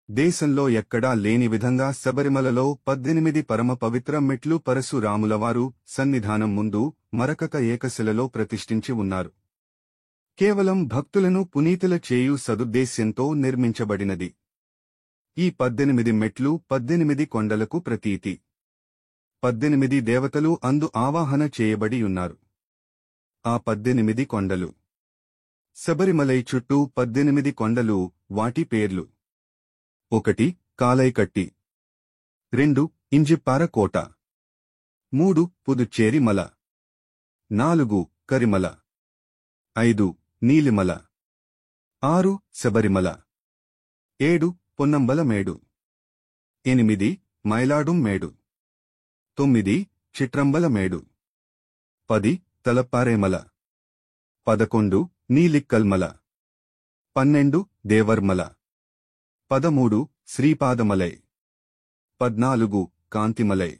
దేశంలో ఎక్కడా లేని విధంగా శబరిమలలో 18 పరమ పవిత్ర మెట్లు పరశురాములవారు సన్నిధానం ముందు మరకక ఏకశిలలో ప్రతిష్ఠించి ఉన్నారు. కేవలం భక్తులను పునీతుల చేయు సదుద్దేశ్యంతో నిర్మించబడినది. ఈ 18 మెట్లు 18 కొండలకు ప్రతీతి. 18 దేవతలు అందు ఆవాహన చేయబడి ఉన్నారు. ఆ 18 కొండలు. శబరిమలై చుట్టూ 18 కొండలు, వాటి పేర్లు: 1 కాలైకట్టి, 2 ఇంజిప్పార కోట, 3 పుదుచ్చేరి మల, 4 కరిమల, 5 నీలిమల, 6 శబరిమల, 7 పొన్నంబల మేడు, 8 మైలాడుం మేడు, 9 చిట్రంబల మేడు, 10 తలప్పారేమల, 11 నీలిక్కల్మల, 12 దేవర్మల, 13 శ్రీపాదమలై, 14 కాంతిమలై,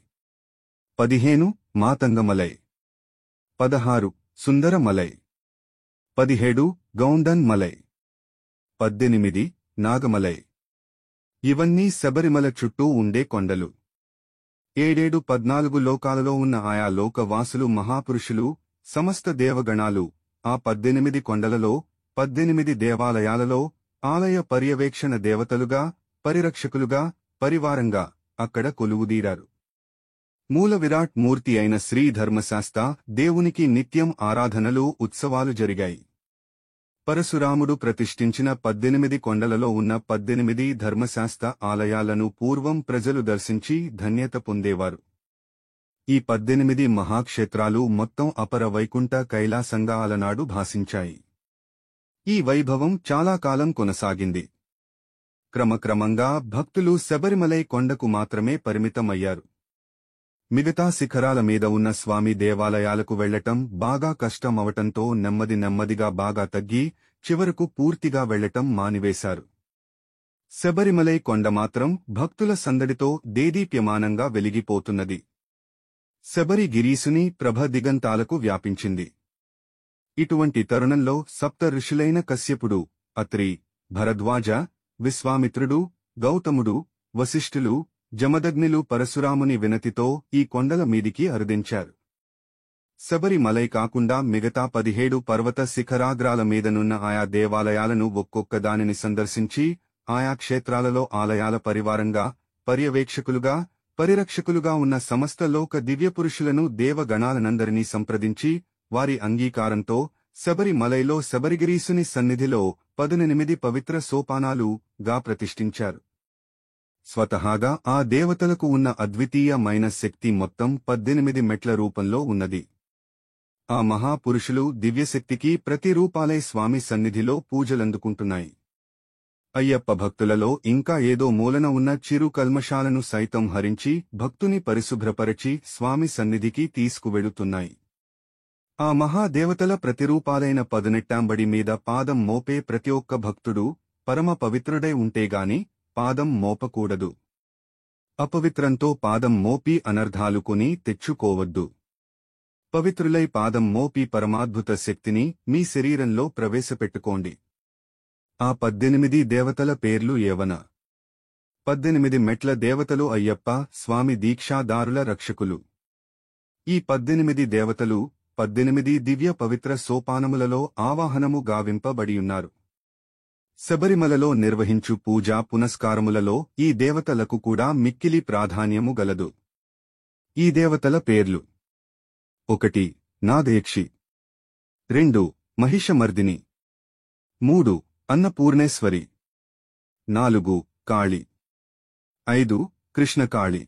15 మాతంగమలై, 16 సుందరమలై, 17 గౌండన్ మలై, 18 నాగమలై. ఇవన్నీ శబరిమల చుట్టూ ఉండే కొండలు. 14 లోకాలలో ఉన్న ఆయా లోకవాసులు మహాపురుషులు, సమస్త దేవగణాలు ఆ 18 కొండలలో 18 దేవాలయాలలో ఆలయ పర్యవేక్షణ దేవతలుగా, పరిరక్షకులుగా, పరివారంగా అక్కడ కొలువుదీరారు. మూల విరాట్ మూర్తి అయిన శ్రీ ధర్మశాస్త దేవునికి నిత్యం ఆరాధనలు, ఉత్సవాలు జరిగాయి. పరశురాముడు ప్రతిష్ఠించిన 18 కొండలలో ఉన్న 18 ధర్మశాస్త ఆలయాలను పూర్వం ప్రజలు దర్శించి ధన్యత పొందేవారు. ఈ 18 మహాక్షేత్రాలు మొత్తం అపర వైకుంఠ కైలాసంగా అలనాడు భాసించాయి. ఈ వైభవం చాలా కాలం కొనసాగింది. క్రమక్రమంగా భక్తులు శబరిమలై కొండకు మాత్రమే పరిమితమయ్యారు. మిగతా శిఖరాల మీద ఉన్న స్వామి దేవాలయాలకు వెళ్లటం బాగా కష్టమవటంతో నెమ్మదిగా బాగా తగ్గి చివరకు పూర్తిగా వెళ్లటం మానివేశారు. శబరిమలై కొండ మాత్రం భక్తుల సందడితో దేదీప్యమానంగా వెలిగిపోతున్నది. శబరి గిరీసుని ప్రభ దిగంతాలకు వ్యాపించింది. ఇటువంటి తరుణంలో సప్త ఋషులైన కశ్యపుడు, అత్రి, భరద్వాజ, విశ్వామిత్రుడు, గౌతముడు, వశిష్ఠులు, జమదగ్నిలు పరశురాముని వినతితో ఈ కొండల మీదికి అరుదించారు. శబరిమలై కాకుండా మిగతా 17 పర్వత శిఖరాగ్రాల మీదనున్న ఆయా దేవాలయాలను ఒక్కొక్క దానిని సందర్శించి ఆయా క్షేత్రాలలో ఆలయాల పరివారంగా, పర్యవేక్షకులుగా, పరిరక్షకులుగా ఉన్న సమస్త లోక దివ్యపురుషులను దేవగణాలనందరినీ సంప్రదించి వారి అంగీకారంతో శబరిమలైలో శబరిగిరీసుని సన్నిధిలో 18 పవిత్ర సోపానాలు గా ప్రతిష్ఠించారు. స్వతహాగా ఆ దేవతలకు ఉన్న అద్వితీయమైన శక్తి మొత్తం 18 మెట్ల రూపంలో ఉన్నది. ఆ మహాపురుషులు దివ్యశక్తికి ప్రతిరూపాలై స్వామి సన్నిధిలో పూజలందుకుంటున్నాయి. అయ్యప్ప భక్తులలో ఇంకా ఏదో మూలన ఉన్న చిరు కల్మషాలను సైతం హరించి భక్తుని పరిశుభ్రపరచి స్వామి సన్నిధికి తీసుకువెళుతున్నాయి. ఆ మహాదేవతల ప్రతిరూపాలైన 18 మీద పాదం మోపే ప్రతి ఒక్క భక్తుడు పరమ పవిత్రుడై ఉంటేగాని పాదం మోపకూడదు. అపవిత్రంతో పాదం మోపి అనర్థాలు కొని తెచ్చుకోవద్దు. పవిత్రులై పాదం మోపి పరమాద్భుత శక్తిని మీ శరీరంలో ప్రవేశపెట్టుకోండి. ఆ 18 దేవతల పేర్లు ఏవన? 18 మెట్ల దేవతలు అయ్యప్ప స్వామి దీక్షాదారుల రక్షకులు. ఈ 18 దేవతలు 18 దివ్య పవిత్ర సోపానములలో ఆవాహనము గావింపబడియున్నారు. శబరిమలలో నిర్వహించు పూజా పునస్కారములలో ఈ దేవతలకు కూడా మిక్కిలి ప్రాధాన్యము గలదు. ఈ దేవతల పేర్లు: 1 నాగయక్షి, 2 మహిషమర్దిని, 3 అన్నపూర్ణేశ్వరి, 4 కాళి, 5 కృష్ణకాళి,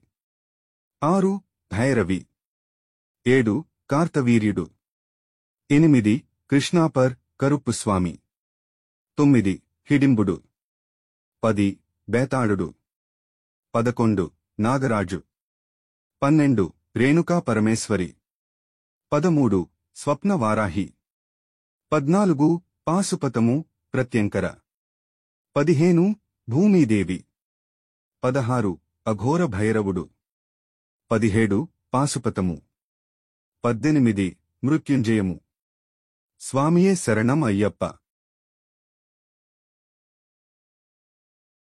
6 భైరవి, 7 కార్తవీర్యుడు, 8 కృష్ణాపర్ కరుప్పుస్వామి, 9 హిడింబుడు, 10 బేతాళుడు, 11 నాగరాజు, 12 రేణుకా పరమేశ్వరి, 13 స్వప్నవారాహి, 14 పాశుపతము ప్రత్యంకర, 15 భూమీదేవి, 16 అఘోర భైరవుడు, 17 పాశుపతము, 18 మృత్యుంజయము. స్వామియే శరణం అయ్యప్ప.